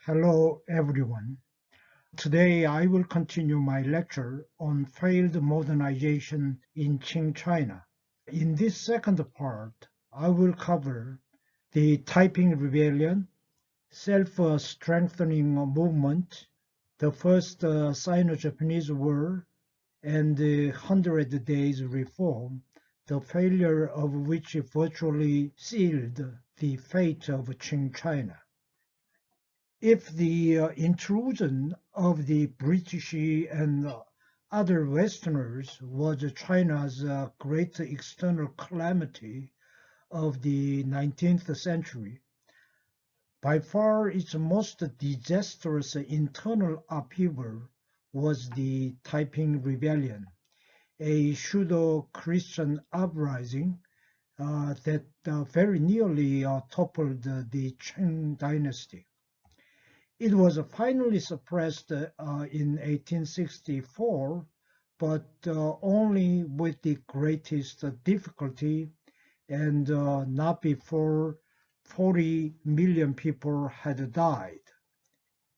Hello everyone. Today I will continue my lecture on failed modernization in Qing China. In this second part, I will cover the Taiping Rebellion, Self-Strengthening movement, the First Sino-Japanese War, and the Hundred Days Reform, the failure of which virtually sealed the fate of Qing China. If the intrusion of the British and other Westerners was China's great external calamity of the 19th century, by far its most disastrous internal upheaval was the Taiping Rebellion, a pseudo-Christian uprising that very nearly toppled the Qing dynasty. It was finally suppressed in 1864, but only with the greatest difficulty and not before 40 million people had died.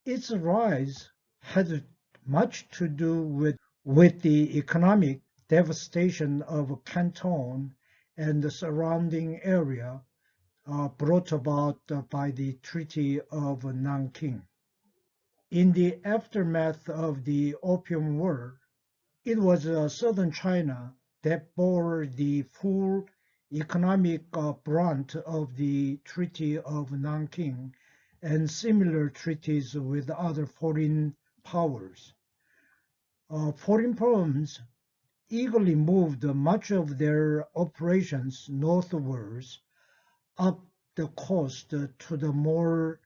Its rise had much to do with the economic devastation of Canton and the surrounding area brought about by the Treaty of Nanjing. In the aftermath of the Opium War, it was southern China that bore the full economic brunt of the Treaty of Nanjing and similar treaties with other foreign powers. Foreign firms eagerly moved much of their operations northwards up the coast to the more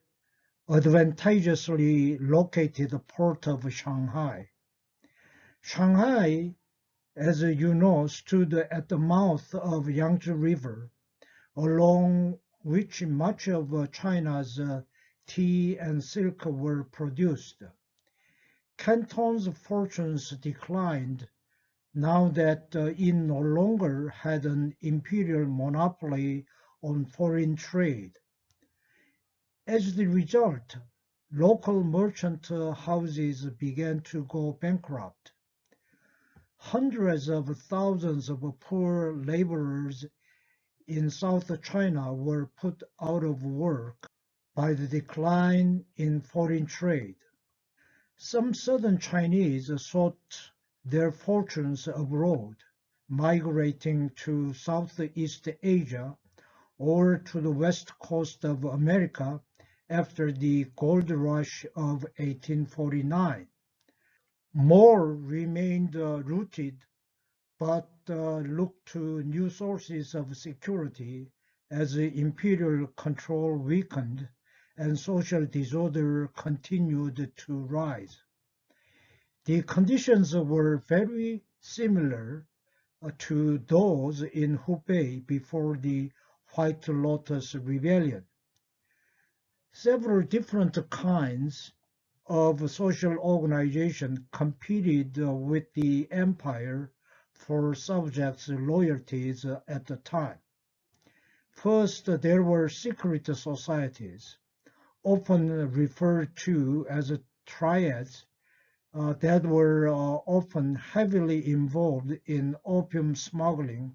advantageously located port of Shanghai. Shanghai, as you know, stood at the mouth of Yangtze River, along which much of China's tea and silk were produced. Canton's fortunes declined now that it no longer had an imperial monopoly on foreign trade. As the result, local merchant houses began to go bankrupt. Hundreds of thousands of poor laborers in South China were put out of work by the decline in foreign trade. Some southern Chinese sought their fortunes abroad, migrating to Southeast Asia or to the west coast of America after the gold rush of 1849. More remained rooted, but looked to new sources of security as imperial control weakened and social disorder continued to rise. The conditions were very similar to those in Hubei before the White Lotus Rebellion. Several different kinds of social organization competed with the empire for subjects' loyalties at the time. First, there were secret societies, often referred to as triads, that were often heavily involved in opium smuggling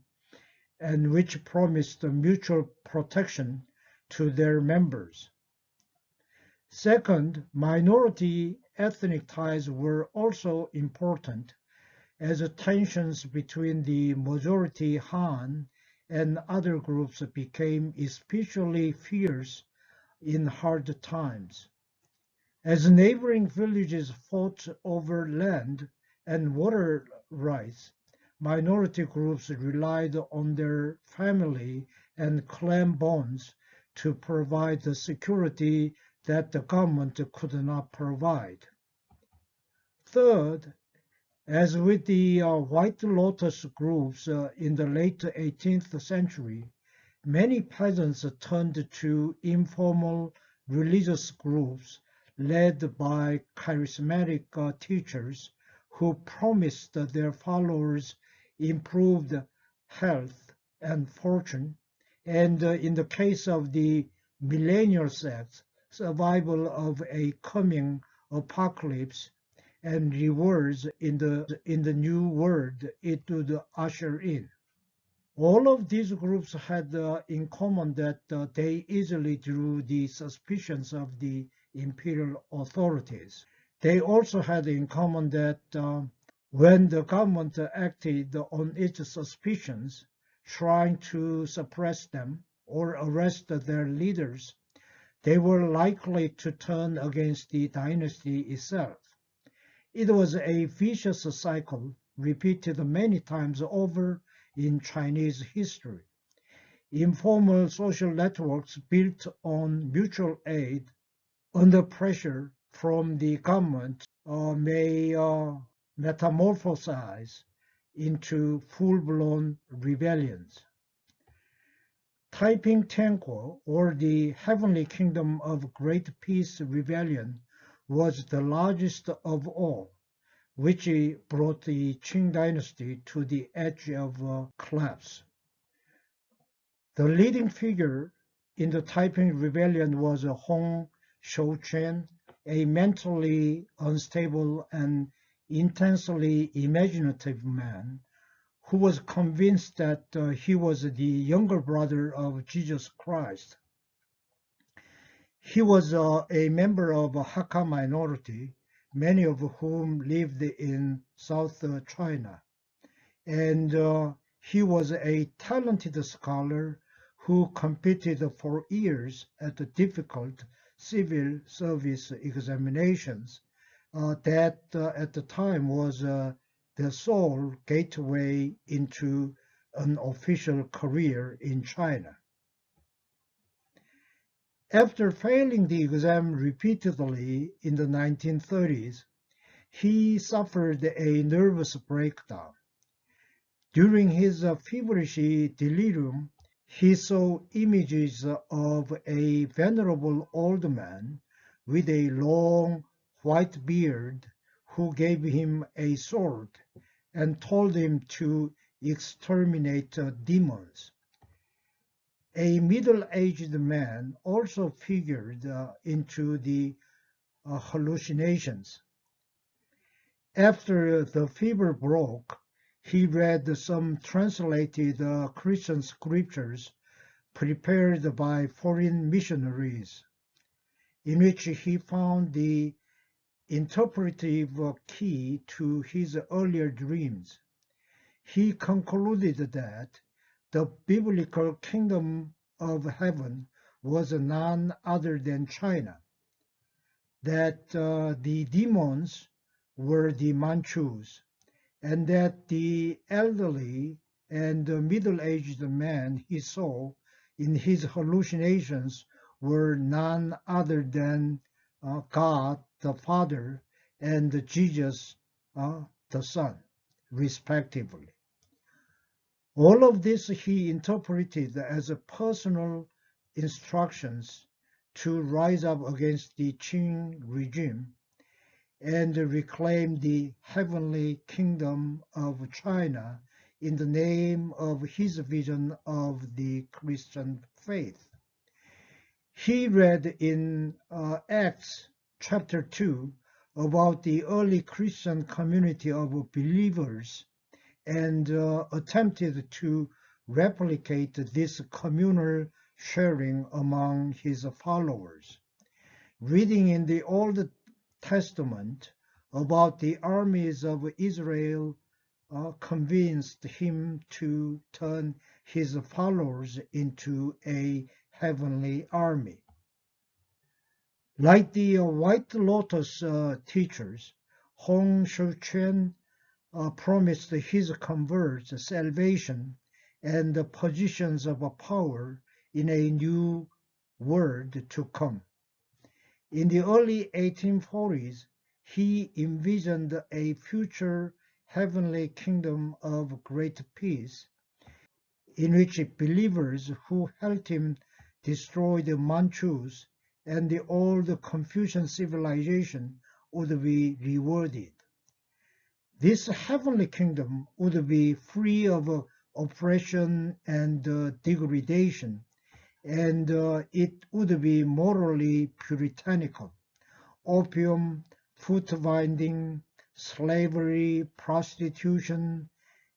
and which promised mutual protection to their members. Second, minority ethnic ties were also important, as tensions between the majority Han and other groups became especially fierce in hard times. As neighboring villages fought over land and water rights, minority groups relied on their family and clan bonds to provide the security that the government could not provide. Third, as with the White Lotus groups in the late 18th century, many peasants turned to informal religious groups led by charismatic teachers who promised their followers improved health and fortune, and in the case of the millennial sects, survival of a coming apocalypse and rewards in the new world it would usher in. All of these groups had in common that they easily drew the suspicions of the imperial authorities. They also had in common that when the government acted on its suspicions, trying to suppress them or arrest their leaders, they were likely to turn against the dynasty itself. It was a vicious cycle repeated many times over in Chinese history. Informal social networks built on mutual aid under pressure from the government may metamorphosize into full-blown rebellions. Taiping Tenko, or the Heavenly Kingdom of Great Peace Rebellion, was the largest of all, which brought the Qing dynasty to the edge of collapse. The leading figure in the Taiping Rebellion was Hong Shouquan, a mentally unstable and intensely imaginative man who was convinced that he was the younger brother of Jesus Christ. He was a member of a Hakka minority, many of whom lived in South China, and he was a talented scholar who competed for years at the difficult civil service examinations that at the time was the sole gateway into an official career in China. After failing the exam repeatedly in the 1930s, he suffered a nervous breakdown. During his feverish delirium, he saw images of a venerable old man with a long white beard who gave him a sword and told him to exterminate demons. A middle-aged man also figured into the hallucinations. After the fever broke, he read some translated Christian scriptures prepared by foreign missionaries, in which he found the interpretive key to his earlier dreams. He concluded that the biblical kingdom of heaven was none other than China, that the demons were the Manchus, and that the elderly and middle-aged man he saw in his hallucinations were none other than God the Father and Jesus the Son, respectively. All of this he interpreted as personal instructions to rise up against the Qing regime and reclaim the heavenly kingdom of China in the name of his vision of the Christian faith. He read in Acts chapter 2 about the early Christian community of believers and attempted to replicate this communal sharing among his followers. Reading in the Old Testament about the armies of Israel convinced him to turn his followers into a heavenly army. Like the White Lotus teachers, Hong Shouquan promised his converts salvation and positions of power in a new world to come. In the early 1840s, he envisioned a future heavenly kingdom of great peace, in which believers who helped him destroy the Manchus and the old Confucian civilization would be rewarded. This heavenly kingdom would be free of oppression and degradation, and it would be morally puritanical. Opium, foot binding, slavery, prostitution,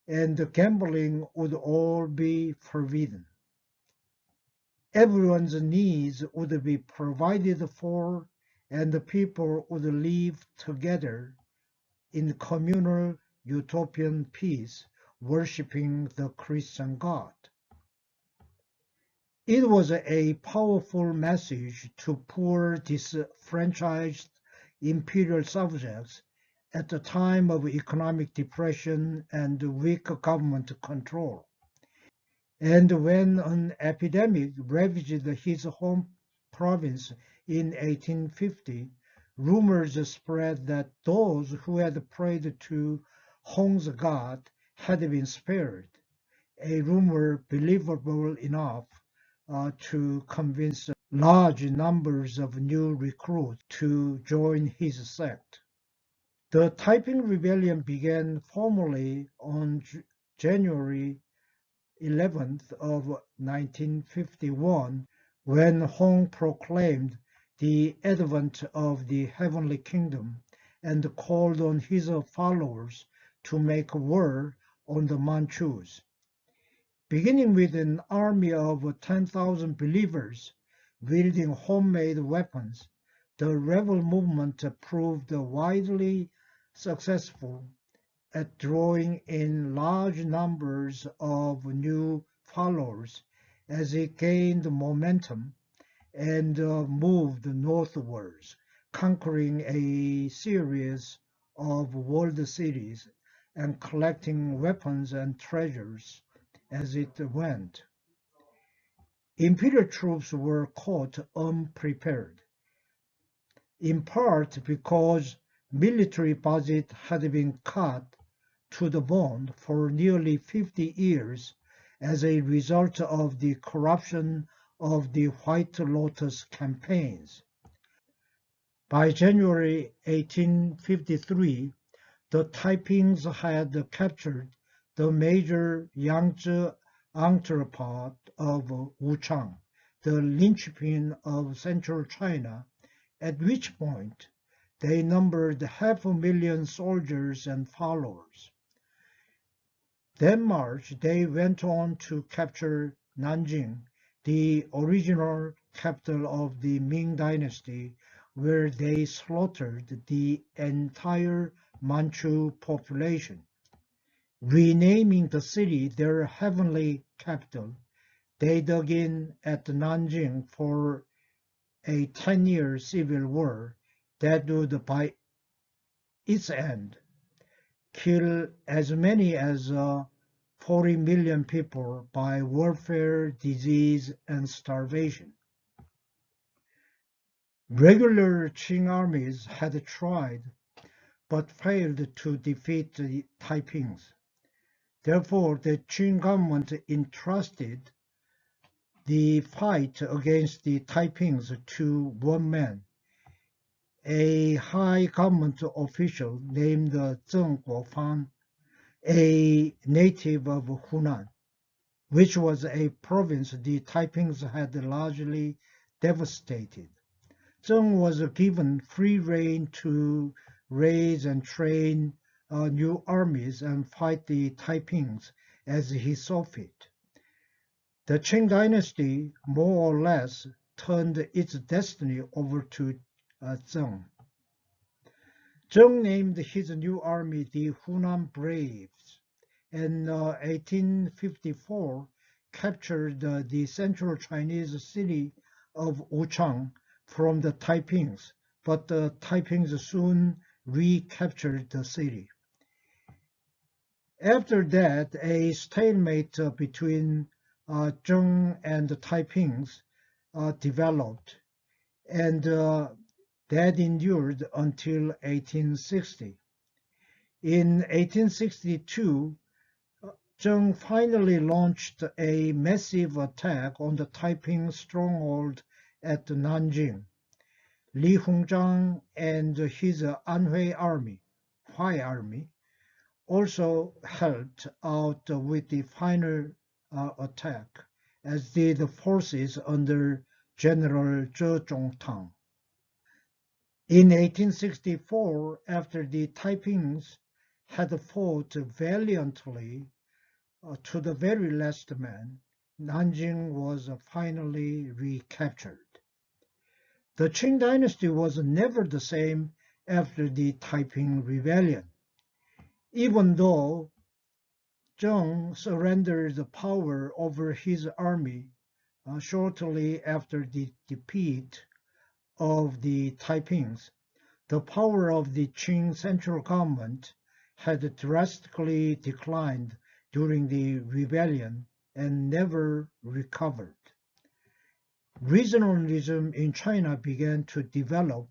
and gambling would all be forbidden. Everyone's needs would be provided for, and the people would live together in communal utopian peace, worshipping the Christian God. It was a powerful message to poor, disfranchised imperial subjects at the time of economic depression and weak government control. And when an epidemic ravaged his home province in 1850, rumors spread that those who had prayed to Hong's god had been spared, a rumor believable enough to convince large numbers of new recruits to join his sect. The Taiping Rebellion began formally on January 11th of 1951 when Hong proclaimed the advent of the heavenly kingdom and called on his followers to make war on the Manchus. Beginning with an army of 10,000 believers wielding homemade weapons, the rebel movement proved widely successful at drawing in large numbers of new followers as it gained momentum and moved northwards, conquering a series of world cities and collecting weapons and treasures as it went. Imperial troops were caught unprepared, in part because military budget had been cut to the bone for nearly 50 years as a result of the corruption of the White Lotus campaigns. By January 1853, the Taipings had captured the major Yangtze entrepot of Wuchang, the linchpin of central China, at which point they numbered 500,000 soldiers and followers. That March, they went on to capture Nanjing, the original capital of the Ming Dynasty, where they slaughtered the entire Manchu population. Renaming the city their heavenly capital, they dug in at Nanjing for a 10-year civil war that would, by its end, kill as many as 40 million people by warfare, disease, and starvation. Regular Qing armies had tried but failed to defeat the Taipings. Therefore, the Qing government entrusted the fight against the Taipings to one man, a high government official named Zheng Guofan, a native of Hunan, which was a province the Taipings had largely devastated. Zheng was given free rein to raise and train new armies and fight the Taipings as he saw fit. The Qing dynasty more or less turned its destiny over to Zheng. Zheng named his new army the Hunan Braves, and 1854 captured the central Chinese city of Wuchang from the Taipings, but the Taipings soon recaptured the city. After that, a stalemate between Zheng and the Taipings developed, and that endured until 1860. In 1862, Zheng finally launched a massive attack on the Taiping stronghold at Nanjing. Li Hongzhang and his Anhui army, Huai army, also helped out with the final attack, as did the forces under General Zhe Zhongtang. In 1864, after the Taipings had fought valiantly to the very last man, Nanjing was finally recaptured. The Qing dynasty was never the same after the Taiping Rebellion. Even though Zheng surrendered power over his army shortly after the defeat of the Taipings, the power of the Qing central government had drastically declined during the rebellion and never recovered. Regionalism in China began to develop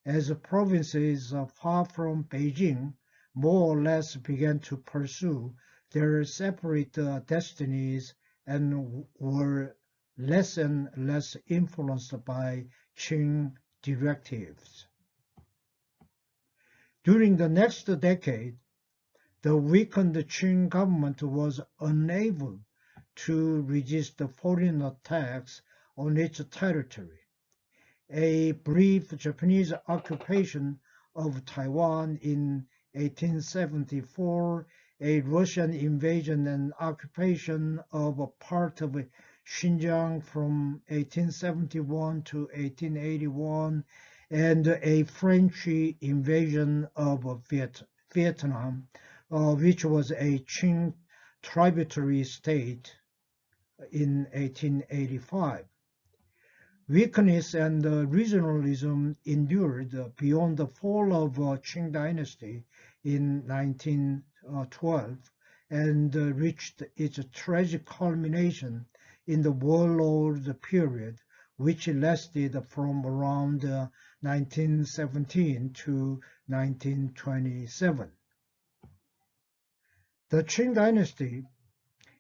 as provinces far from Beijing more or less began to pursue their separate destinies and were less and less influenced by Qing directives. During the next decade, the weakened Qing government was unable to resist foreign attacks on its territory. A brief Japanese occupation of Taiwan in 1874, a Russian invasion and occupation of a part of Xinjiang from 1871 to 1881, and a French invasion of Vietnam, which was a Qing tributary state in 1885. Weakness and regionalism endured beyond the fall of Qing dynasty in 1912 and reached its tragic culmination in the warlord period, which lasted from around 1917 to 1927. The Qing dynasty,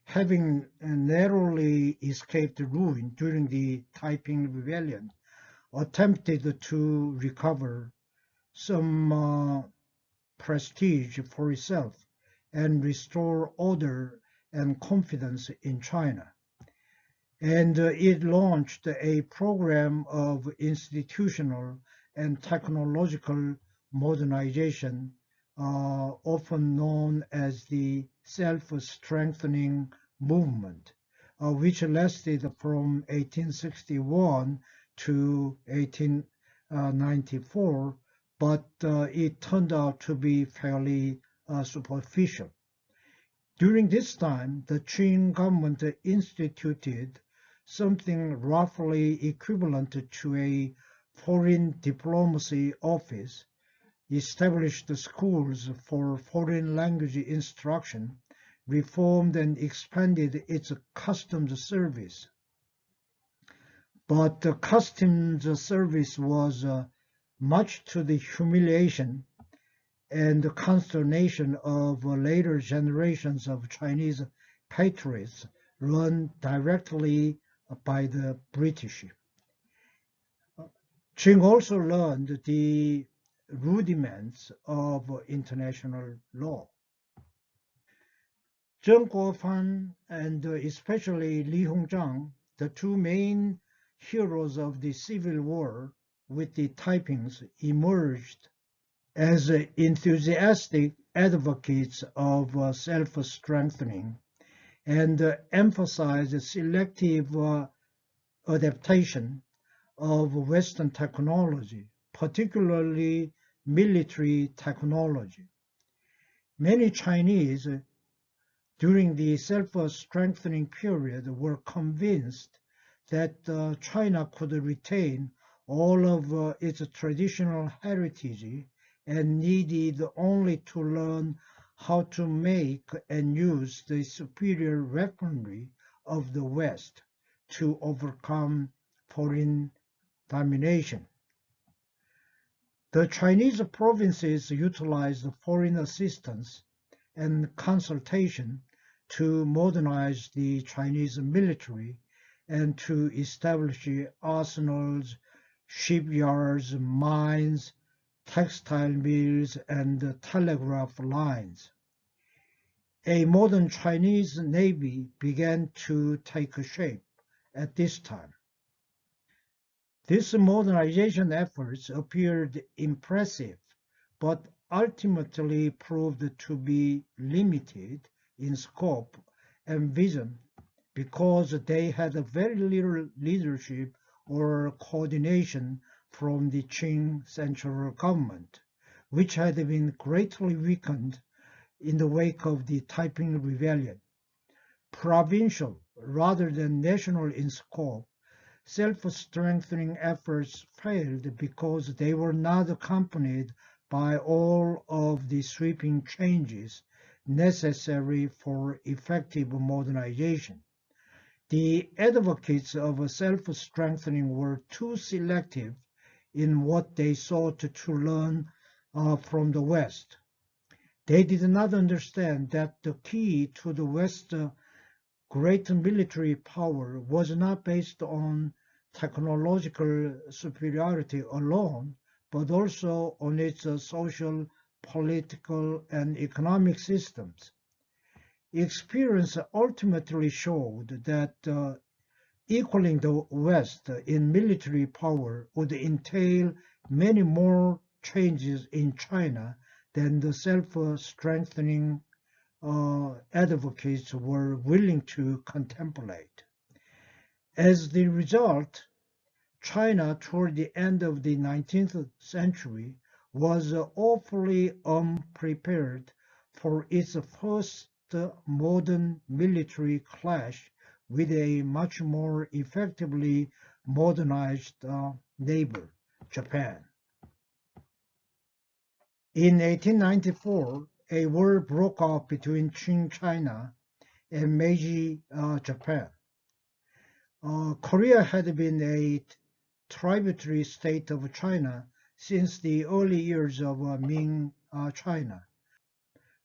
having narrowly escaped ruin during the Taiping Rebellion, attempted to recover some prestige for itself and restore order and confidence in China. And it launched a program of institutional and technological modernization, often known as the Self-Strengthening movement, which lasted from 1861 to 1894, but it turned out to be fairly superficial. During this time, the Qing government instituted something roughly equivalent to a foreign diplomacy office, established schools for foreign language instruction, reformed and expanded its customs service. But the customs service was much to the humiliation and consternation of later generations of Chinese patriots run directly by the British. Qing also learned the rudiments of international law. Zheng Guofan and especially Li Hongzhang, the two main heroes of the Civil War with the Taipings, emerged as enthusiastic advocates of self-strengthening and emphasized selective adaptation of Western technology, particularly military technology. Many Chinese during the self-strengthening period were convinced that China could retain all of its traditional heritage and needed only to learn how to make and use the superior weaponry of the West to overcome foreign domination. The Chinese provinces utilized foreign assistance and consultation to modernize the Chinese military and to establish arsenals, shipyards, mines, textile mills, and telegraph lines. A modern Chinese navy began to take shape, at this time. These modernization efforts appeared impressive, but ultimately proved to be limited in scope and vision because they had very little leadership or coordination from the Qing central government, which had been greatly weakened in the wake of the Taiping Rebellion. Provincial rather than national in scope, self-strengthening efforts failed because they were not accompanied by all of the sweeping changes necessary for effective modernization. The advocates of self-strengthening were too selective in what they sought to learn from the West. They did not understand that the key to the West's great military power was not based on technological superiority alone, but also on its social, political, and economic systems. Experience ultimately showed that equaling the West in military power would entail many more changes in China than the self-strengthening advocates were willing to contemplate. As the result, China toward the end of the 19th century was awfully unprepared for its first modern military clash with a much more effectively modernized neighbor, Japan. In 1894, a war broke out between Qing China and Meiji Japan. Korea had been a tributary state of China since the early years of Ming China.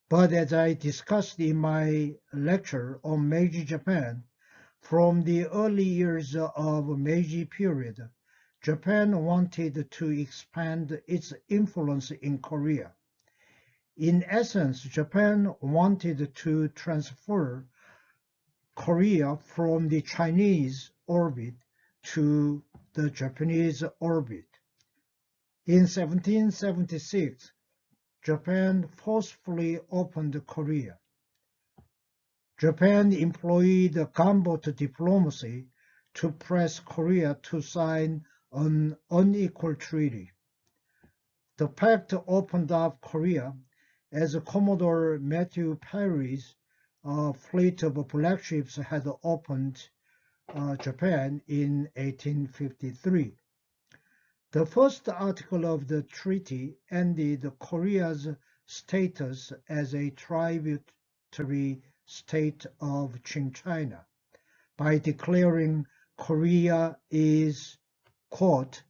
But as I discussed in my lecture on Meiji Japan, from the early years of Meiji period, Japan wanted to expand its influence in Korea. In essence, Japan wanted to transfer Korea from the Chinese orbit to the Japanese orbit. In 1776, Japan forcefully opened Korea. Japan employed gunboat diplomacy to press Korea to sign an unequal treaty. The pact opened up Korea as Commodore Matthew Perry's fleet of black ships had opened Japan in 1853. The first article of the treaty ended Korea's status as a tributary state of Qing China by declaring Korea is, quote,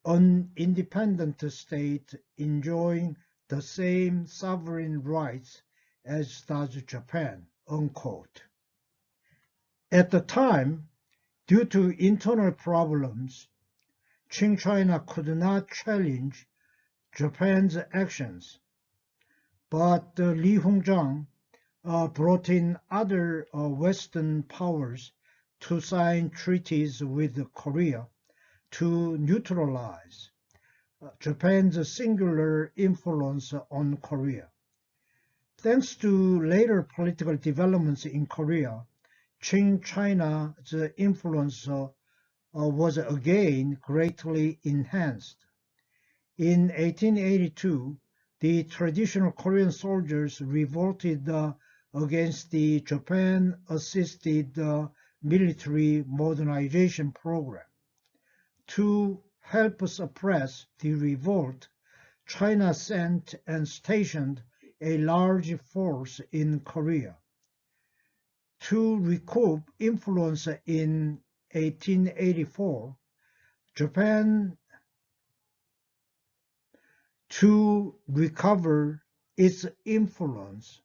an independent state enjoying the same sovereign rights as does Japan, unquote. At the time, due to internal problems, Qing China could not challenge Japan's actions, but Li Hongzhang brought in other Western powers to sign treaties with Korea to neutralize Japan's singular influence on Korea. Thanks to later political developments in Korea, Qing China's influence was again greatly enhanced. In 1882, the traditional Korean soldiers revolted against the Japan-assisted military modernization program. To help suppress the revolt, China sent and stationed a large force in Korea. To recoup influence in 1884, Japan to recover its influence.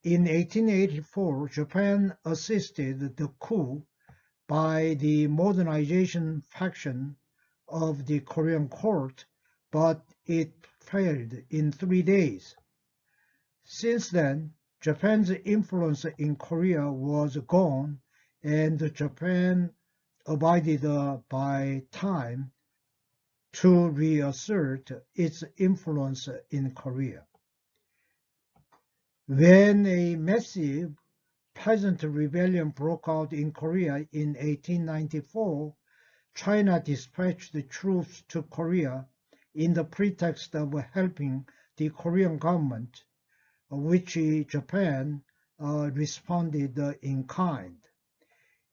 In 1884, Japan assisted the coup by the modernization faction of the Korean court, but it failed in 3 days. Since then, Japan's influence in Korea was gone, and Japan abided by time to reassert its influence in Korea. When a massive peasant rebellion broke out in Korea in 1894, China dispatched troops to Korea in the pretext of helping the Korean government, which Japan responded in kind.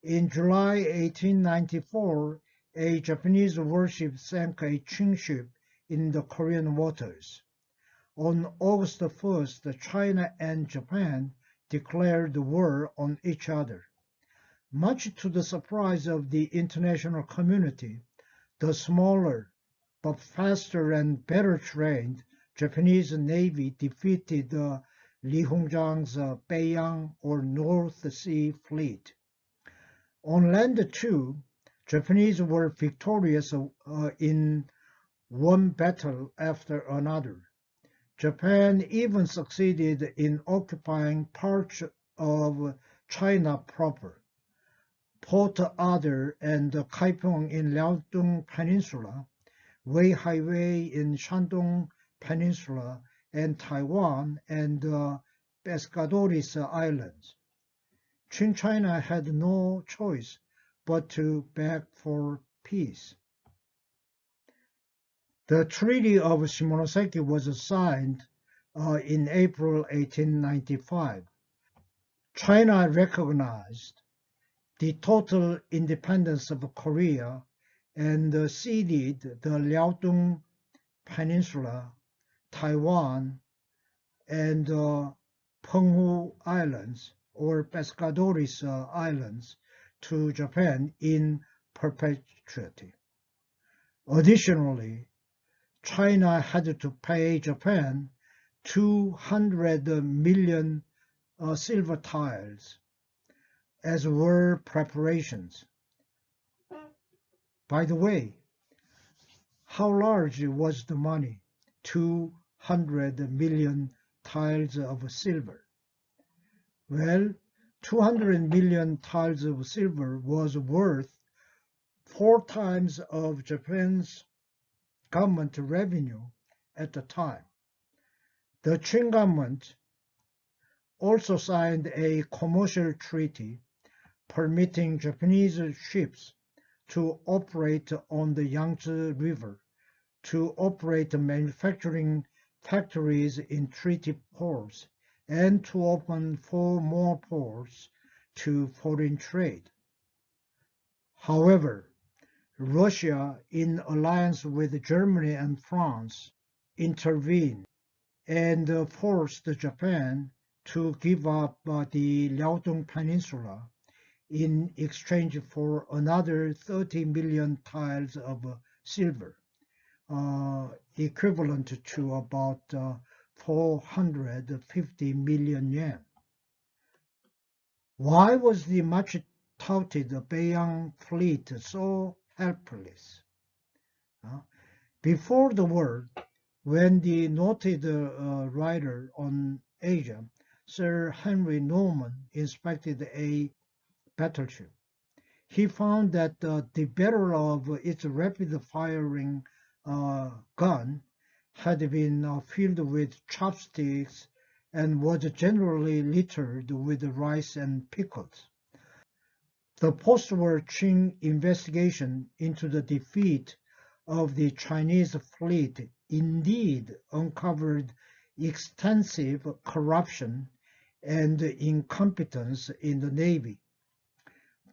In July 1894, a Japanese warship sank a Qing ship in the Korean waters. On August 1st, China and Japan declared war on each other. Much to the surprise of the international community, the smaller but faster and better trained Japanese Navy defeated Li Hongzhang's Beiyang or North Sea Fleet. On land too, Japanese were victorious in one battle after another. Japan even succeeded in occupying parts of China proper. Port Arthur and Kaiping in Liaodong Peninsula, Wei Highway in Shandong Peninsula, and Taiwan and Pescadores Islands. Qing China had no choice but to beg for peace. The Treaty of Simonoseki was signed in April 1895. China recognized the total independence of Korea and ceded the Liaodong Peninsula, Taiwan, and Penghu Islands or Pescadores Islands to Japan in perpetuity. Additionally, China had to pay Japan 200 million silver taels as war preparations. By the way, how large was the money? 200 million taels of silver. Well, 200 million taels of silver was worth 4 times of Japan's government revenue at the time. The Qing government also signed a commercial treaty permitting Japanese ships to operate on the Yangtze River, to operate manufacturing factories in treaty ports, and to open 4 more ports to foreign trade. However, Russia, in alliance with Germany and France, intervened and forced Japan to give up the Liaodong Peninsula in exchange for another 30 million taels of silver, equivalent to about 450 million yen. Why was the much touted Beiyang fleet so helpless? Before the war, when the noted writer on Asia, Sir Henry Norman, inspected a battleship, he found that the barrel of its rapid-firing gun had been filled with chopsticks and was generally littered with rice and pickles. The post-war Qing investigation into the defeat of the Chinese fleet indeed uncovered extensive corruption and incompetence in the Navy.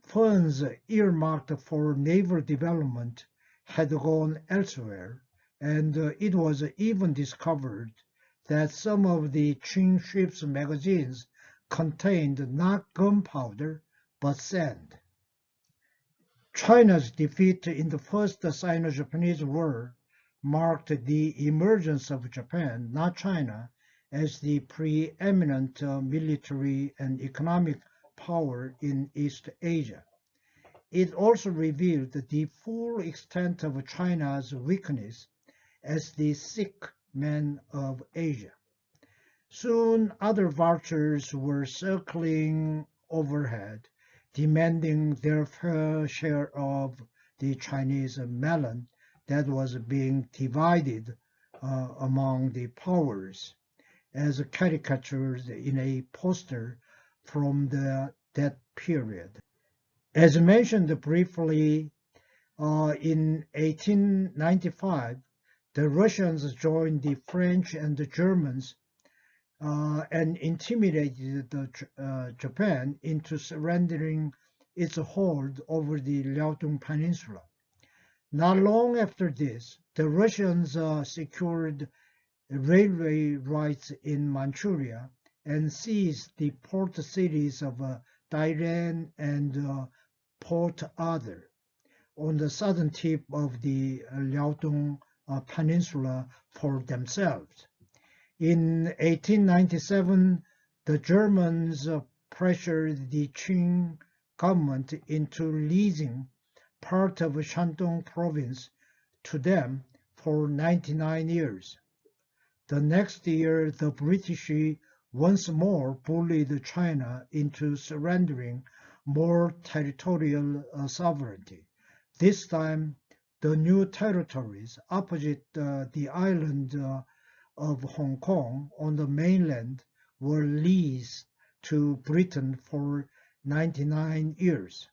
Funds earmarked for naval development had gone elsewhere, and it was even discovered that some of the Qing ships' magazines contained not gunpowder but sand. China's defeat in the First Sino-Japanese War marked the emergence of Japan, not China, as the preeminent military and economic power in East Asia. It also revealed the full extent of China's weakness as the sick man of Asia. Soon other vultures were circling overhead, demanding their fair share of the Chinese melon that was being divided among the powers, as caricatured in a poster from that period. As mentioned briefly, in 1895, the Russians joined the French and the Germans and intimidated Japan into surrendering its hold over the Liaodong Peninsula. Not long after this, the Russians secured railway rights in Manchuria and seized the port cities of Dairen and Port Arthur on the southern tip of the Liaodong Peninsula for themselves. In 1897, the Germans pressured the Qing government into leasing part of Shandong province to them for 99 years. The next year, the British once more bullied China into surrendering more territorial sovereignty. This time, the new territories opposite the island of Hong Kong on the mainland were leased to Britain for 99 years.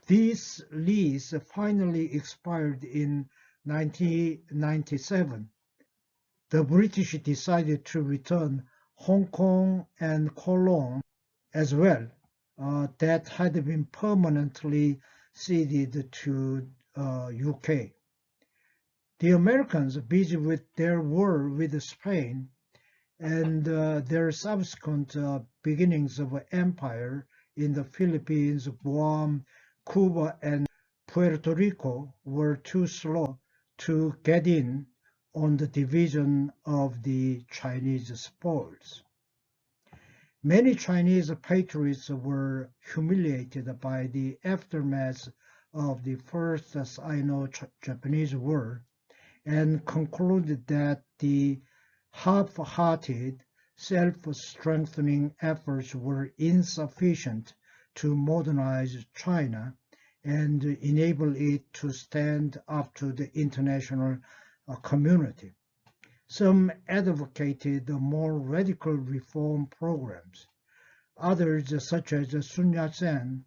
This lease finally expired in 1997. The British decided to return Hong Kong and Kowloon as well, that had been permanently ceded to UK. The Americans, busy with their war with Spain and their subsequent beginnings of empire in the Philippines, Guam, Cuba, and Puerto Rico, were too slow to get in on the division of the Chinese spoils. Many Chinese patriots were humiliated by the aftermath of the First Sino-Japanese War and concluded that the half-hearted, self-strengthening efforts were insufficient to modernize China and enable it to stand up to the international community. Some advocated more radical reform programs. Others, such as Sun Yat-sen,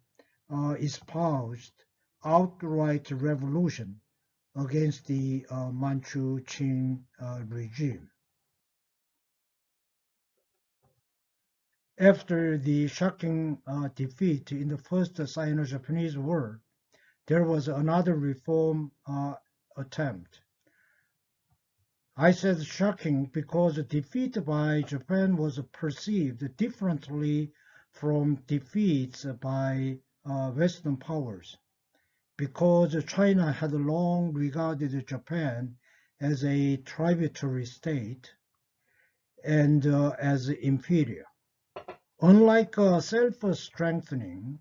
espoused outright revolution against the Manchu Qing regime. After the shocking defeat in the First Sino-Japanese War, there was another reform attempt. I said shocking because defeat by Japan was perceived differently from defeats by Western powers, because China had long regarded Japan as a tributary state and as inferior. Unlike self-strengthening,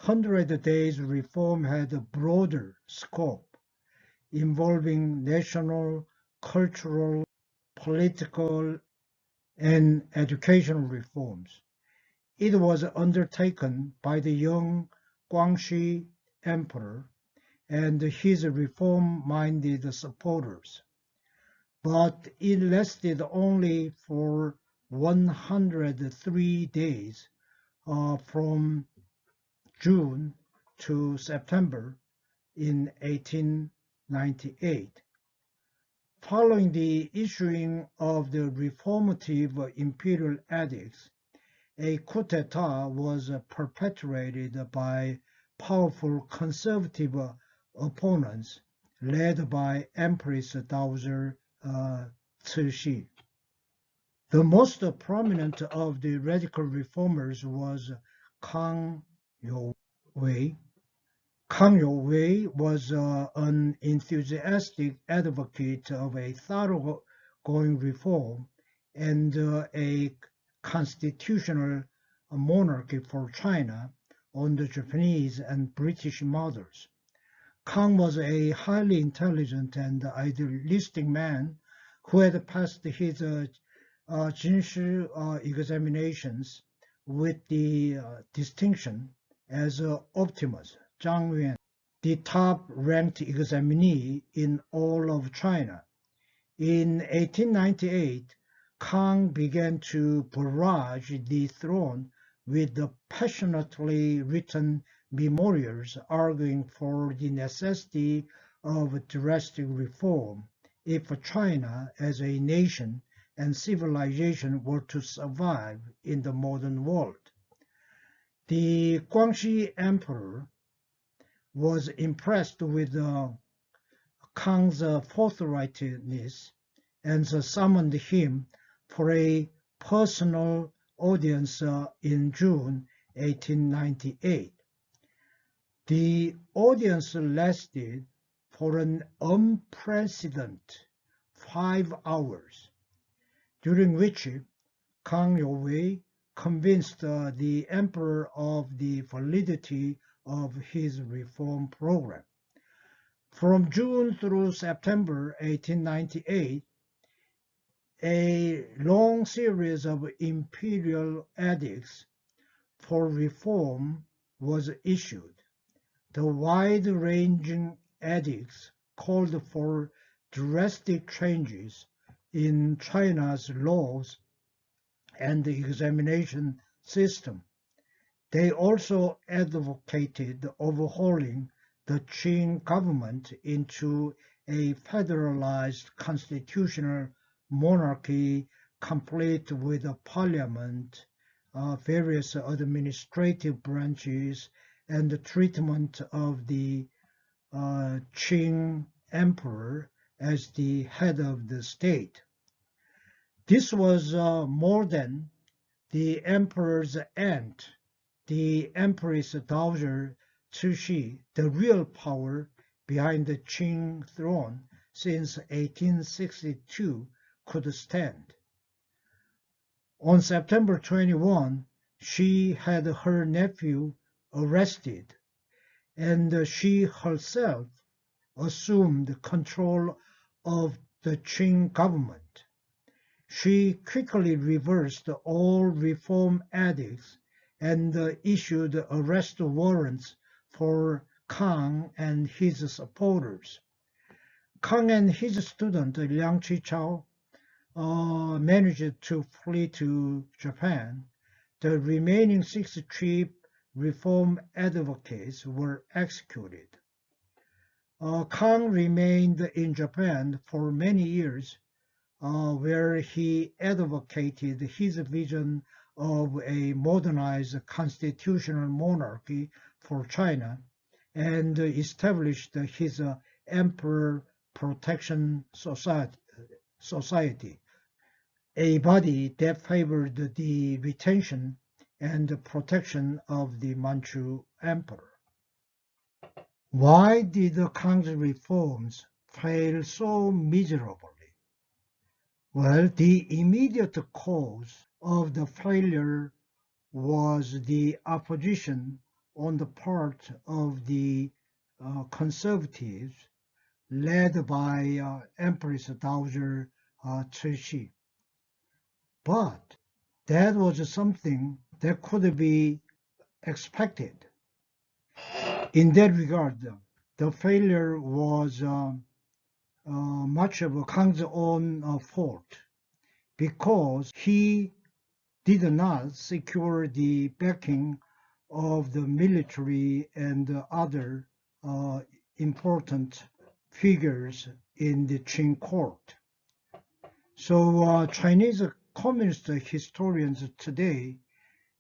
100 Days Reform had a broader scope, involving national, cultural, political, and educational reforms. It was undertaken by the young Guangxi Emperor and his reform-minded supporters, but it lasted only for 103 days, from June to September in 1898. Following the issuing of the reformative imperial edicts, a coup d'etat was perpetrated by powerful conservative opponents led by Empress Dowager Cixi. The most prominent of the radical reformers was Kang You-wei. Kang You-wei was an enthusiastic advocate of a thoroughgoing reform and a constitutional monarchy for China on the Japanese and British models. Kang was a highly intelligent and idealistic man who had passed his Jinshi examinations with the distinction as Optimus Zhang Yuan, the top-ranked examinee in all of China. In 1898, Kang began to barrage the throne with the passionately written memorials arguing for the necessity of drastic reform if China as a nation and civilization were to survive in the modern world. The Guangxi Emperor was impressed with Kang's forthrightness and summoned him for a personal audience in June 1898. The audience lasted for an unprecedented 5 hours, during which Kang Youwei convinced the emperor of the validity of his reform program. From June through September 1898, a long series of imperial edicts for reform was issued. The wide-ranging edicts called for drastic changes in China's laws and the examination system. They also advocated overhauling the Qing government into a federalized constitutional monarchy complete with a parliament, various administrative branches, and the treatment of the Qing emperor as the head of the state. This was more than the emperor's aunt, the Empress Dowager Cixi, the real power behind the Qing throne since 1862, could stand. On September 21, she had her nephew arrested, and she herself assumed control of the Qing government. She quickly reversed all reform edicts and issued arrest warrants for Kang and his supporters. Kang and his student Liang Qichao managed to flee to Japan. The remaining 6 chief reform advocates were executed. Kang remained in Japan for many years, where he advocated his vision of a modernized constitutional monarchy for China and established his Emperor Protection Society, a body that favored the retention and protection of the Manchu Emperor. Why did Kang's reforms fail so miserably? Well, the immediate cause of the failure was the opposition on the part of the conservatives led by Empress Dowager Cixi. But that was something that could be expected. In that regard, the failure was much of Kang's own fault, because he did not secure the backing of the military and other important figures in the Qing court. So Chinese communist historians today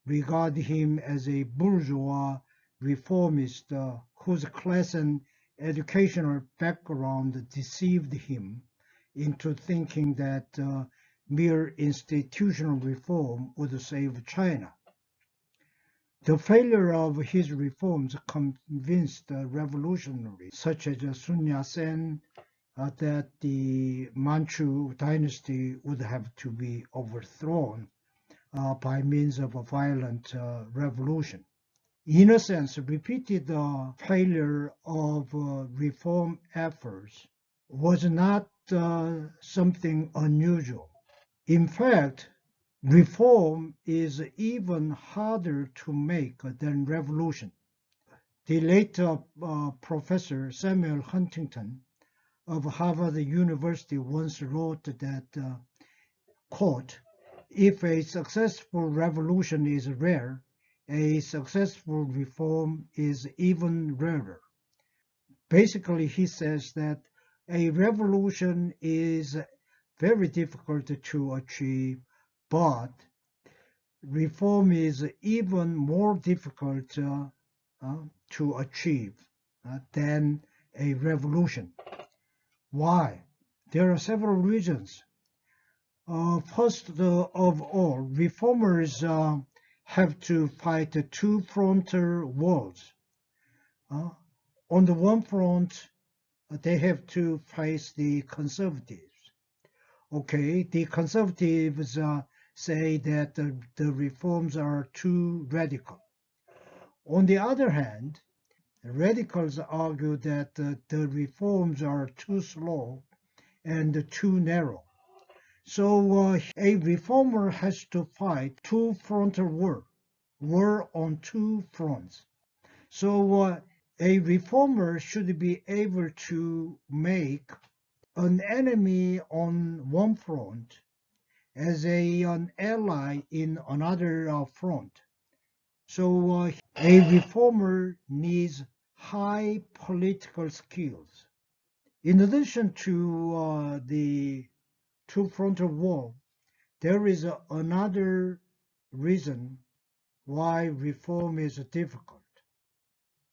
regard him as a bourgeois reformist whose class and educational background deceived him into thinking that mere institutional reform would save China. The failure of his reforms convinced revolutionaries such as Sun Yat-sen that the Manchu dynasty would have to be overthrown by means of a violent revolution. In a sense, repeated failure of reform efforts was not something unusual. In fact, reform is even harder to make than revolution. The late Professor Samuel Huntington of Harvard University once wrote that, quote, if a successful revolution is rare, a successful reform is even rarer. Basically, he says that a revolution is very difficult to achieve, but reform is even more difficult to achieve than a revolution. Why? There are several reasons. First of all, reformers have to fight two frontal wars. On the one front, they have to face the conservatives. Okay, the conservatives say that the reforms are too radical. On the other hand, the radicals argue that the reforms are too slow and too narrow. So a reformer has to fight two frontal war on two fronts. So a reformer should be able to make an enemy on one front as an ally in another front. So a reformer needs high political skills. In addition to the two-frontal war, there is another reason why reform is difficult.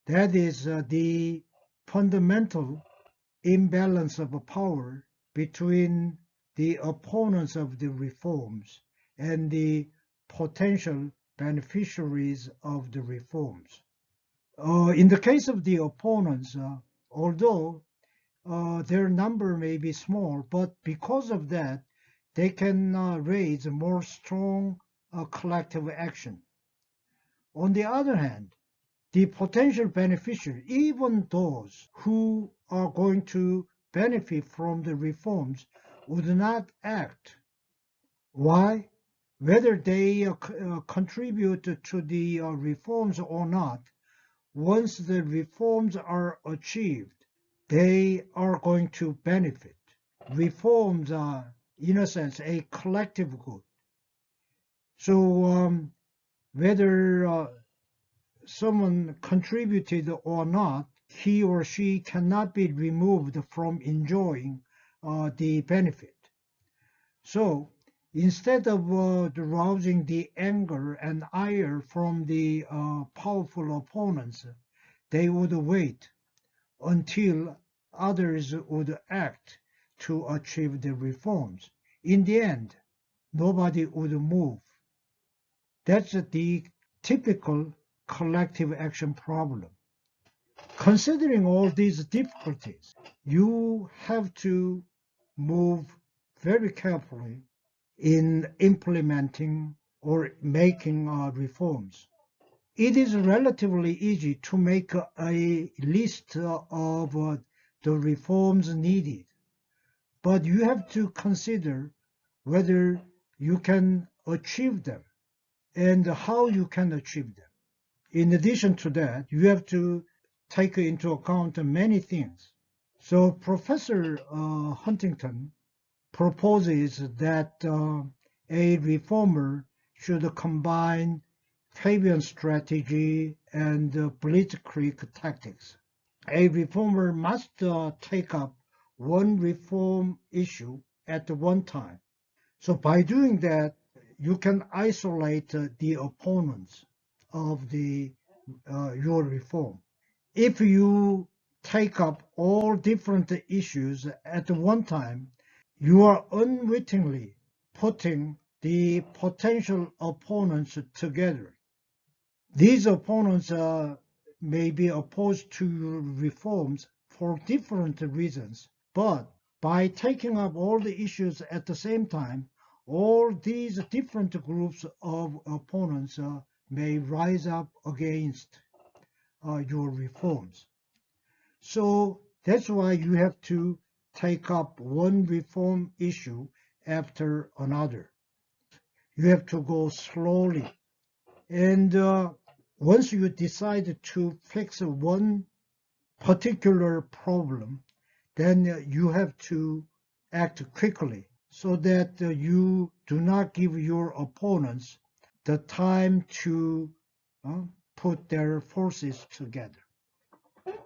That is the fundamental imbalance of power between the opponents of the reforms and the potential beneficiaries of the reforms. In the case of the opponents, although their number may be small, but because of that, they can raise more strong collective action. On the other hand, the potential beneficiaries, even those who are going to benefit from the reforms, would not act. Why? Whether they contribute to the reforms or not, once the reforms are achieved, they are going to benefit. Reforms are, in a sense, a collective good. So whether someone contributed or not, he or she cannot be removed from enjoying the benefit. So instead of arousing the anger and ire from the powerful opponents, they would wait until others would act to achieve the reforms. In the end, nobody would move. That's the typical collective action problem. Considering all these difficulties, you have to move very carefully in implementing or making reforms. It is relatively easy to make a list of the reforms needed, but you have to consider whether you can achieve them and how you can achieve them. In addition to that, you have to take into account many things. So Professor Huntington proposes that a reformer should combine Fabian strategy and blitzkrieg tactics. A reformer must take up one reform issue at one time. So by doing that, you can isolate the opponents of your reform. If you take up all different issues at one time, you are unwittingly putting the potential opponents together. These opponents may be opposed to reforms for different reasons, but by taking up all the issues at the same time, all these different groups of opponents may rise up against your reforms. So that's why you have to take up one reform issue after another. You have to go slowly. And once you decide to fix one particular problem, then you have to act quickly so that you do not give your opponents the time to put their forces together.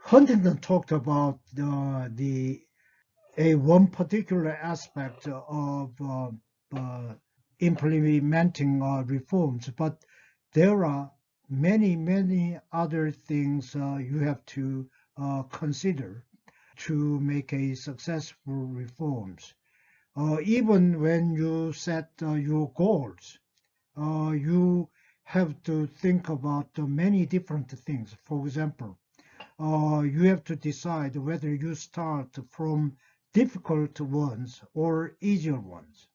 Huntington talked about one particular aspect of implementing reforms, but there are many other things you have to consider to make a successful reforms. Even when you set your goals, you have to think about many different things. For example, you have to decide whether you start from difficult ones or easier ones,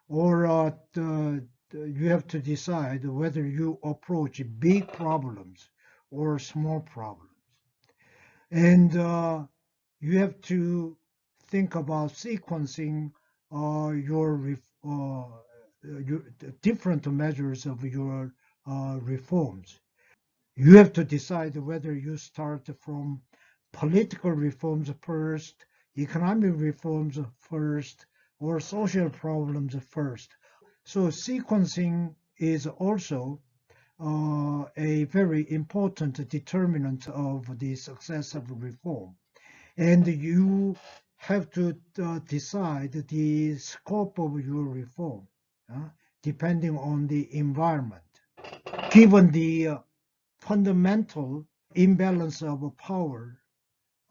or you have to decide whether you approach big problems or small problems. And you have to think about sequencing your different measures of your reforms. You have to decide whether you start from political reforms first, economic reforms first, or social problems first. So sequencing is also a very important determinant of the success of reform. And you have to decide the scope of your reform, depending on the environment. Given the fundamental imbalance of power,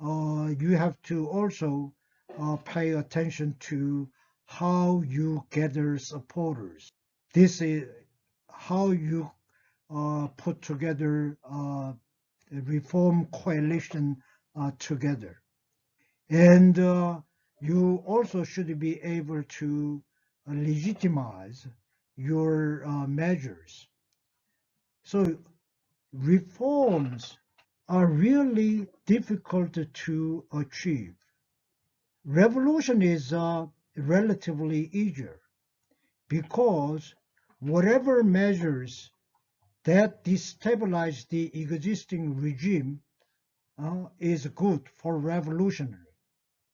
you have to also pay attention to how you gather supporters. This is how you put together a reform coalition together. And you also should be able to legitimize your measures. So reforms are really difficult to achieve. Revolution is relatively easier because whatever measures that destabilize the existing regime is good for revolutionary.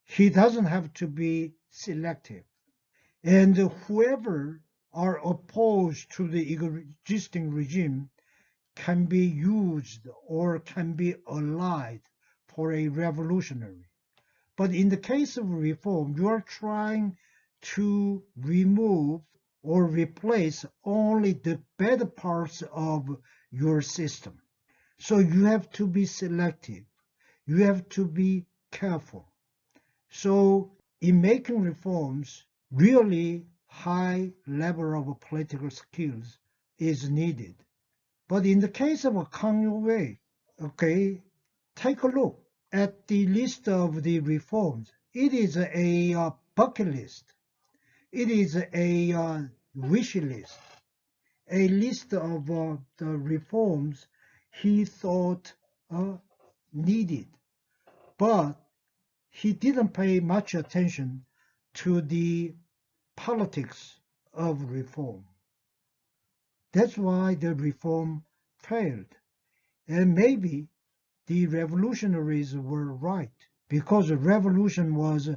He doesn't have to be selective. And whoever are opposed to the existing regime can be used or can be allied for a revolutionary. But in the case of reform, you are trying to remove or replace only the bad parts of your system. So you have to be selective. You have to be careful. So in making reforms, really high level of political skills is needed. But in the case of Kang Wei, okay, take a look at the list of the reforms. It is a bucket list. It is a wish list, a list of the reforms he thought needed. But he didn't pay much attention to the politics of reform. That's why the reform failed. And maybe the revolutionaries were right, because a revolution was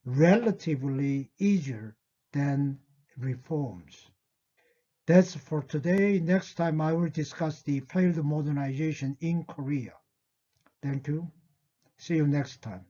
relatively easier than reforms. That's for today. Next time I will discuss the failed modernization in Korea. Thank you. See you next time.